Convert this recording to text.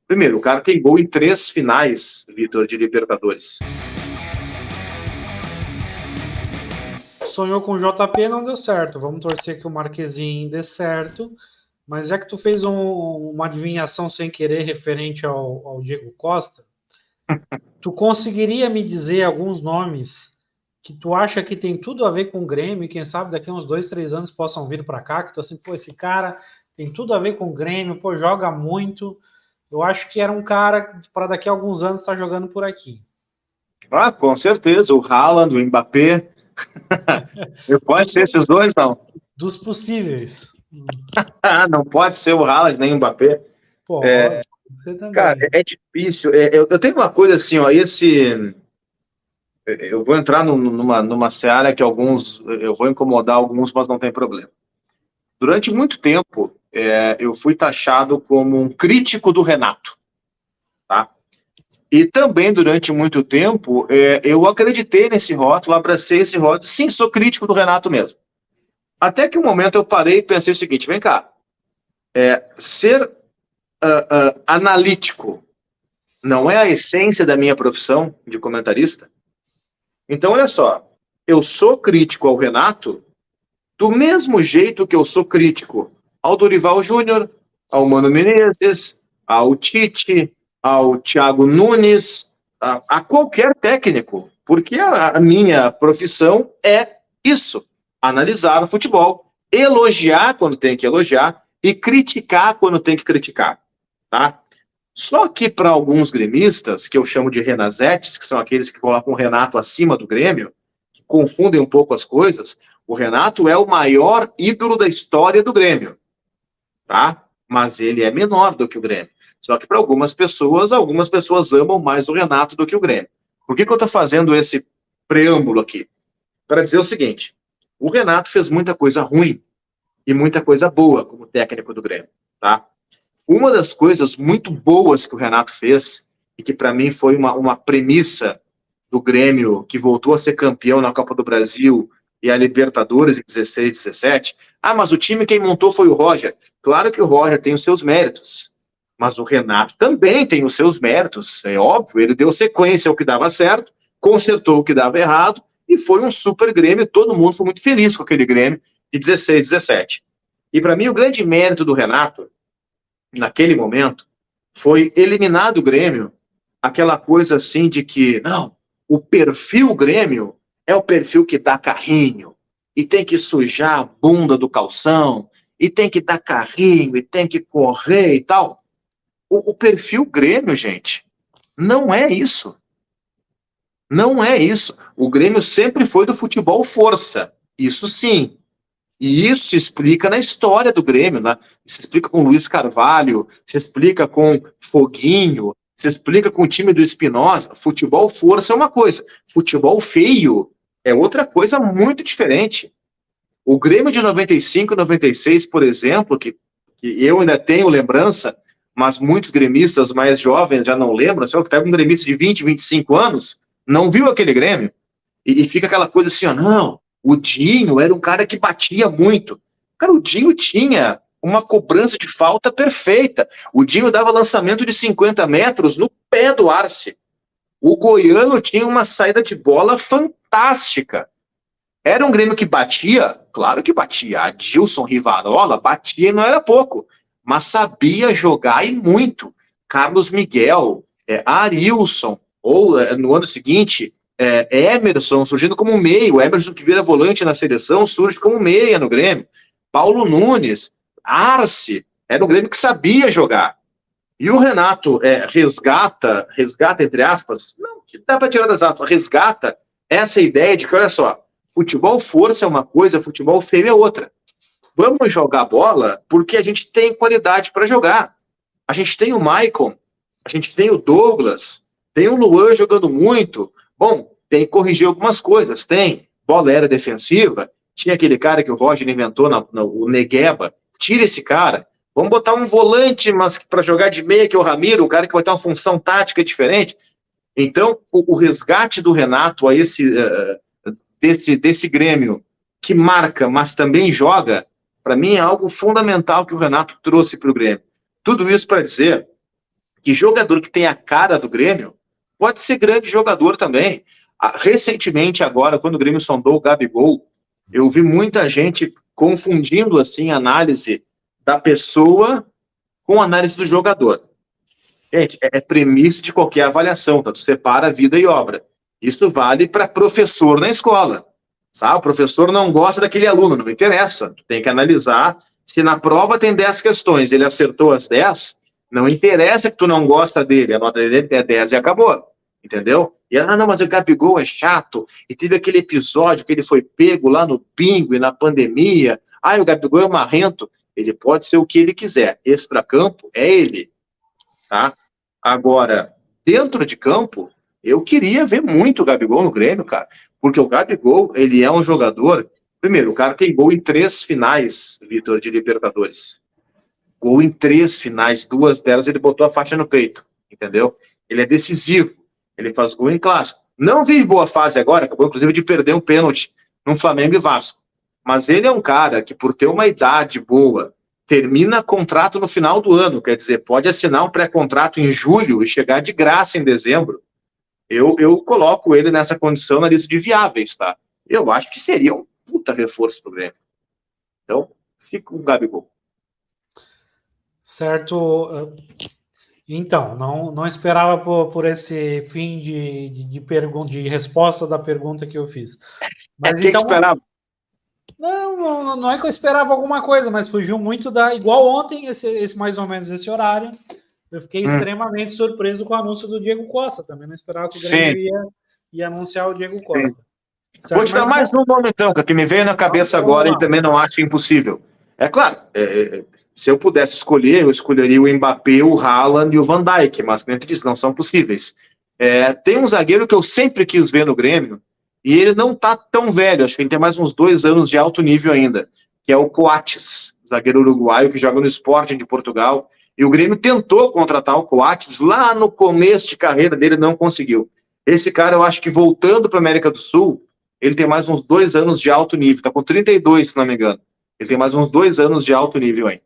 Primeiro, o cara tem gol em 3 finais, Vitor, de Libertadores. Sonhou com o JP, não deu certo. Vamos torcer que o Marquezinho dê certo. Mas já que tu fez uma adivinhação sem querer referente ao Diego Costa, tu conseguiria me dizer alguns nomes que tu acha que tem tudo a ver com o Grêmio e quem sabe daqui a uns 2, 3 anos possam vir para cá, que tu assim, pô, esse cara tem tudo a ver com o Grêmio, pô, joga muito. Eu acho que era um cara para daqui a alguns anos estar jogando por aqui. Ah, com certeza, o Haaland, o Mbappé. Pode ser esses dois, não? Dos possíveis. Não pode ser o Haaland nem o Mbappé. Pode, você Cara, também. é difícil. Eu tenho uma coisa assim, ó, eu vou entrar numa seara que eu vou incomodar alguns, mas não tem problema. Durante muito tempo, eu fui taxado como um crítico do Renato, tá? E também, durante muito tempo, eu acreditei nesse rótulo, abracei esse rótulo. Sim, sou crítico do Renato mesmo. Até que um momento eu parei e pensei o seguinte, vem cá, ser analítico não é a essência da minha profissão de comentarista? Então, olha só, eu sou crítico ao Renato do mesmo jeito que eu sou crítico ao Dorival Júnior, ao Mano Menezes, ao Tite, ao Thiago Nunes, a qualquer técnico, porque a minha profissão é isso, analisar o futebol, elogiar quando tem que elogiar e criticar quando tem que criticar, tá? Só que para alguns gremistas, que eu chamo de renazetes, que são aqueles que colocam o Renato acima do Grêmio, que confundem um pouco as coisas, o Renato é o maior ídolo da história do Grêmio, tá? Mas ele é menor do que o Grêmio. Só que para algumas pessoas amam mais o Renato do que o Grêmio. Por que eu estou fazendo esse preâmbulo aqui? Para dizer o seguinte, o Renato fez muita coisa ruim e muita coisa boa como técnico do Grêmio, tá? Uma das coisas muito boas que o Renato fez, e que para mim foi uma premissa do Grêmio, que voltou a ser campeão na Copa do Brasil e a Libertadores em 16, 17. Mas o time quem montou foi o Roger. Claro que o Roger tem os seus méritos, mas o Renato também tem os seus méritos, é óbvio. Ele deu sequência ao que dava certo, consertou o que dava errado, e foi um super Grêmio. Todo mundo foi muito feliz com aquele Grêmio de 16, 17. E para mim o grande mérito do Renato naquele momento, foi eliminar do Grêmio aquela coisa assim de que, não, o perfil Grêmio é o perfil que dá carrinho, e tem que sujar a bunda do calção, e tem que dar carrinho, e tem que correr e tal. O perfil Grêmio, gente, não é isso. Não é isso. O Grêmio sempre foi do futebol força. Isso sim. E isso se explica na história do Grêmio, né? Se explica com Luiz Carvalho, se explica com Foguinho, se explica com o time do Espinosa. Futebol força é uma coisa, futebol feio é outra coisa muito diferente. O Grêmio de 95, 96, por exemplo, que eu ainda tenho lembrança, mas muitos gremistas mais jovens já não lembram. Se eu pego um gremista de 20, 25 anos, não viu aquele Grêmio. E fica aquela coisa assim, ó, não, o Dinho era um cara que batia muito. Cara, o Dinho tinha uma cobrança de falta perfeita. O Dinho dava lançamento de 50 metros no pé do Arce. O Goiano tinha uma saída de bola fantástica. Era um Grêmio que batia? Claro que batia. Adilson Rivarola batia e não era pouco. Mas sabia jogar e muito. Carlos Miguel, Arilson, ou no ano seguinte, Emerson surgindo como meio. Emerson que vira volante na seleção surge como meia no Grêmio. Paulo Nunes, Arce, era um Grêmio que sabia jogar. E o Renato resgata entre aspas, não, que dá para tirar das aspas, resgata essa ideia de que, olha só, futebol força é uma coisa, futebol feio é outra. Vamos jogar bola porque a gente tem qualidade para jogar. A gente tem o Maicon, a gente tem o Douglas, tem o Luan jogando muito. Bom, tem que corrigir algumas coisas, tem. Bola era defensiva, tinha aquele cara que o Roger inventou, o Negueba. Tira esse cara. Vamos botar um volante, mas para jogar de meia, que é o Ramiro, um cara que vai ter uma função tática diferente. Então, o resgate do Renato a desse Grêmio que marca, mas também joga, para mim é algo fundamental que o Renato trouxe para o Grêmio. Tudo isso para dizer que jogador que tem a cara do Grêmio pode ser grande jogador também. Recentemente, agora, quando o Grêmio sondou o Gabigol, eu vi muita gente confundindo assim a análise da pessoa com a análise do jogador. Gente, é premissa de qualquer avaliação, tá? Tu separa vida e obra. Isso vale para professor na escola. Sabe? O professor não gosta daquele aluno, não interessa. Tu tem que analisar se na prova tem 10 questões, ele acertou as 10, não interessa que tu não gosta dele, a nota dele é 10 e acabou. Entendeu? E ela, não, mas o Gabigol é chato, e teve aquele episódio que ele foi pego lá no bingo e na pandemia. O Gabigol é marrento. Ele pode ser o que ele quiser. Extracampo é ele. Tá? Agora, dentro de campo, eu queria ver muito o Gabigol no Grêmio, cara. Porque o Gabigol, ele é um jogador... Primeiro, o cara tem gol em 3 finais, Vitor, de Libertadores. Gol em 3 finais, 2 delas ele botou a faixa no peito, entendeu? Ele é decisivo, ele faz gol em clássico. Não vive boa fase agora, acabou inclusive de perder um pênalti no Flamengo e Vasco. Mas ele é um cara que, por ter uma idade boa, termina contrato no final do ano, quer dizer, pode assinar um pré-contrato em julho e chegar de graça em dezembro. Eu coloco ele nessa condição na lista de viáveis, tá? Eu acho que seria um puta reforço pro Grêmio. Então, fica com o Gabigol. Certo. Então, não esperava por esse fim de resposta da pergunta que eu fiz. Mas que esperava? Não é que eu esperava alguma coisa, mas fugiu muito igual ontem, esse mais ou menos esse horário. Eu fiquei extremamente surpreso com o anúncio do Diego Costa. Também não esperava que o Grêmio ia anunciar o Diego Costa. Certo? Vou te dar mais um nome, então, que me veio na cabeça agora e também não acho impossível. É claro, se eu pudesse escolher, eu escolheria o Mbappé, o Haaland e o Van Dijk, mas, como eu te disse, não são possíveis. Tem um zagueiro que eu sempre quis ver no Grêmio, e ele não tá tão velho, acho que ele tem mais uns 2 anos de alto nível ainda, que é o Coates, zagueiro uruguaio que joga no Sporting de Portugal. E o Grêmio tentou contratar o Coates lá no começo de carreira dele, não conseguiu. Esse cara, eu acho que voltando para a América do Sul, ele tem mais uns 2 anos de alto nível, tá com 32, se não me engano. Ele tem mais uns 2 anos de alto nível ainda.